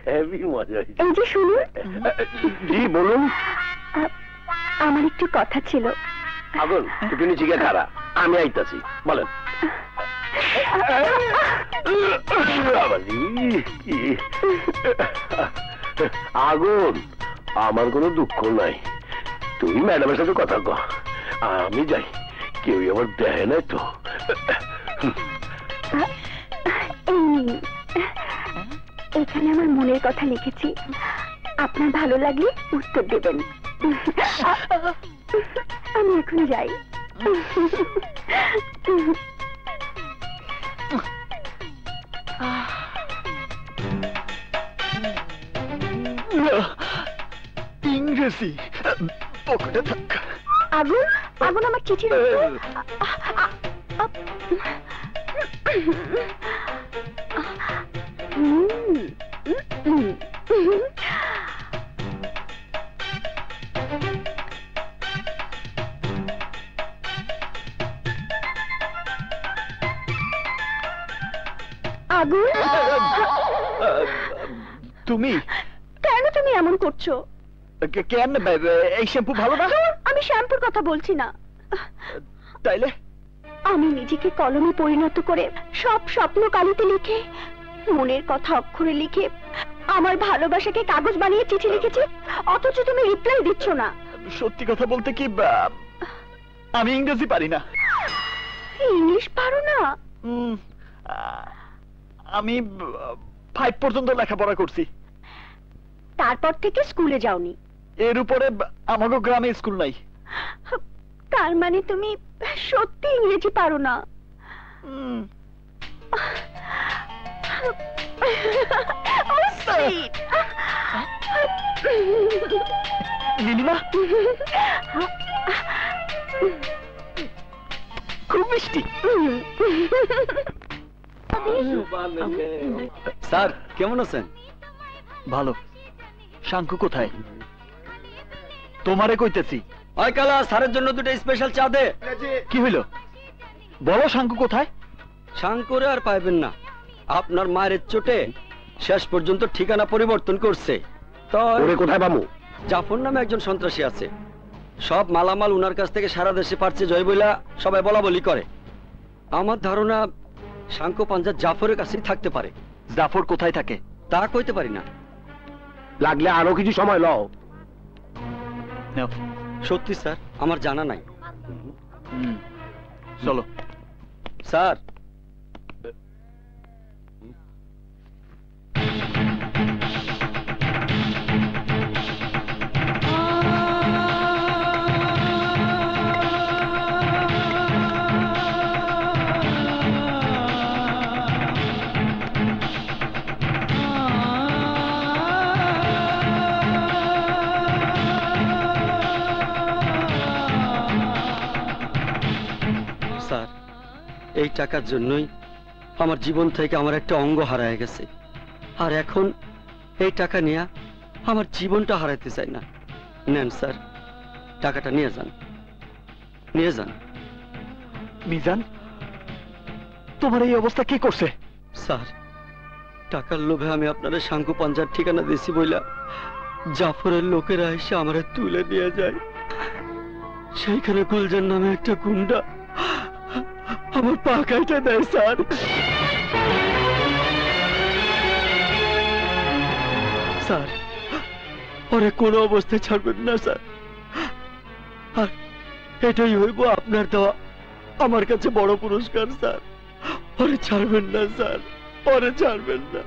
Heavy মজা। এই যে শুনুন। জি বলুন। আমার একটু কথা ছিল। আগুন একটু নিচে গিয়ে খাড়া, আমি আইতাছি, বলেন। আগুন, আমার কোনো দুঃখ নাই, তুমি ম্যাডামের সাথে কথা কও, আমি যাই, কেউ আবার দেয় নাই তো। এখানে আমার মনের কথা লিখেছি, আপনার ভালো লাগলে উত্তর দেবেন। আমি এখন যাই। ইংরেজি পকেটে থাক। আগুন, আগুন আমার চিঠি। আগুন, তুমি কেন তুমি এমন করছো? কেন? এই শ্যাম্পু ভালো না? আমি শ্যাম্পুর কথা বলছি না। তাইলে আমি নিজেকে কলমে পরিণত করে সব স্বপ্ন কালিতে লিখে, মনের কথা অক্ষরে লিখে, আমার ভালোবাসাকে কাগজ বানিয়ে চিঠি লিখেছি, অথচ তুমি রিপ্লাই দিচ্ছ না। সত্যি কথা বলতে কি, আমি ইংরেজি পারি না। ইংলিশ পারো না? আমি 5 পর্যন্ত লেখাপড়া করছি। তারপর থেকে স্কুলে যাওনি? এর উপরে আমাকে গ্রামে স্কুল নাই। তার মানে তুমি সত্যি ইংরেজি পারো না? নীলিমা খুব মিষ্টি। স্যার কেমন আছেন? ভালো। শাঙ্কু কোথায়? তোমারে কইতেছি। ওই কালা, স্যারের জন্য দুটো স্পেশাল চা দে। কি হইল বলো, শাঙ্কু কোথায়? শাঙ্কুরে আর পাইবেন না, আপনার মায়ের চোটে শেষ পর্যন্ত ঠিকানা পরিবর্তন করছে। তো কোথায় বামু? জাফর নামে একজন সন্ত্রাসী আছে, সব মালামাল উনার কাছ থেকে সারা দেশে পারছে জয় বইলা সবাই বলা বলি করে। আমার ধারণা শাঙ্কু পাঞ্জাব জাফরের কাছেই থাকতে পারে। জাফর কোথায় থাকে তা কইতে পারি না, লাগলে আরো কিছু সময় লও। সত্যি স্যার আমার জানা নাই। চলো স্যার। স্যার এই টাকার জন্যই আমার জীবন থেকে আমার একটা অঙ্গ হারায় গেছে, আর এখন এই টাকা নিয়ে আমার জীবনটা হারাইতে চাই না। নেন স্যার, টাকাটা নিয়ে যান, নিয়ে যান। মিজান, তোমার এই অবস্থা কি করছে? স্যার টাকার লোভে আমি আপনাদের শাঙ্কু পাঞ্জার ঠিকানা দিয়েছি বইলা জাফরের লোকেরা এসে আমারে তুলে নিয়ে যায়। সেইখানে গুলজার নামে একটা গুন্ডা আমার পা কাইটা দেয় স্যার। স্যার ওরে কোনো অবস্থায় ছাড়বেন না স্যার, আর এটাই হইব আপনার দেওয়া আমার কাছে বড় পুরস্কার স্যার। ওরে ছাড়বেন না স্যার, ওরে ছাড়বেন না।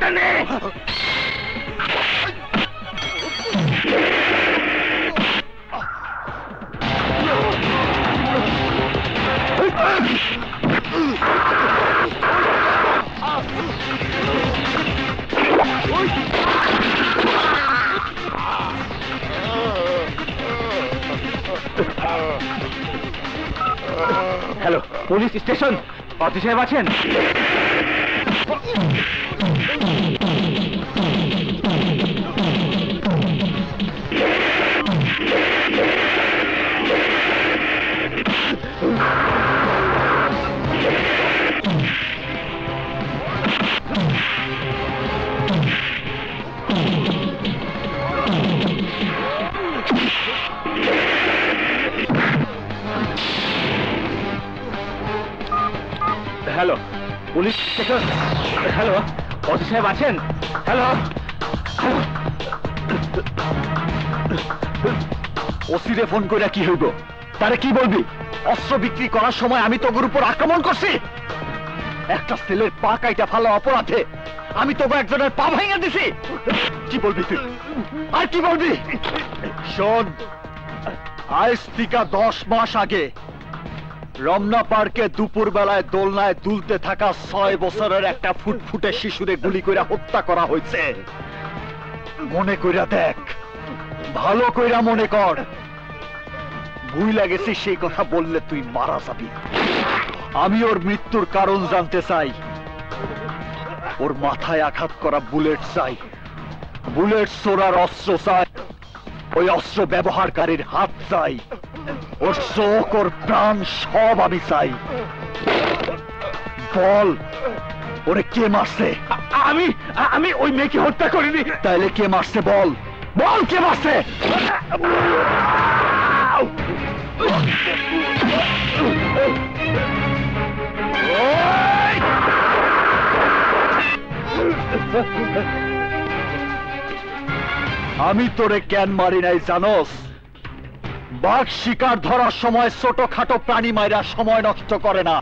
হাতটা নে। হ্যালো, পুলিশ স্টেশন, অতি সাহেব আছেন? Hello, police station. হ্যালো, অতি সাহেব আছেন? হ্যালো, ওসিরে ফোন করে কি হইব? তারে কি বলবি? অস্ত্র বিক্রি করার সময় আমি তোর উপর আক্রমণ করছি। একটা ছেলের পা কাইটা ফালা অপরাধে আমি তোকে একজনের পা ভাঙা দিছি। কি বলবি তুই? আর কি বলবি? শোন, আজ থেকে 10 মাস আগে রমনা পার্কে দুপুর বেলায় দোলনায় দুলতে থাকা 6 বছরের একটা ফুটফুটে শিশুরে গুলি কইরা হত্যা করা হয়েছে। মনে কইরা দেখ, ভালো কইরা মনে কর। ভুইলা গেছি সেই কথা বললে তুই মারা যাবি। আমি ওর মৃত্যুর কারণ জানতে চাই। ওর মাথায় আঘাত করা বুলেট চাই, বুলেট ছোড়ার অস্ত্র চাই, ওই অস্ত্র ব্যবহারকারীর হাত চাই, ওর চোখ, ওর প্রাণ সব আমি চাই। বল, ওরে কে মারছে? আমি ওই মেয়েকে হত্যা করিনি। তাইলে কে মারছে বল, বল কে মারছে? আমি তোরে কেন মারি নাই জানোস? বাঘ শিকার ধরার সময় ছোটখাটো প্রাণী মাইরা সময় নষ্ট করে না।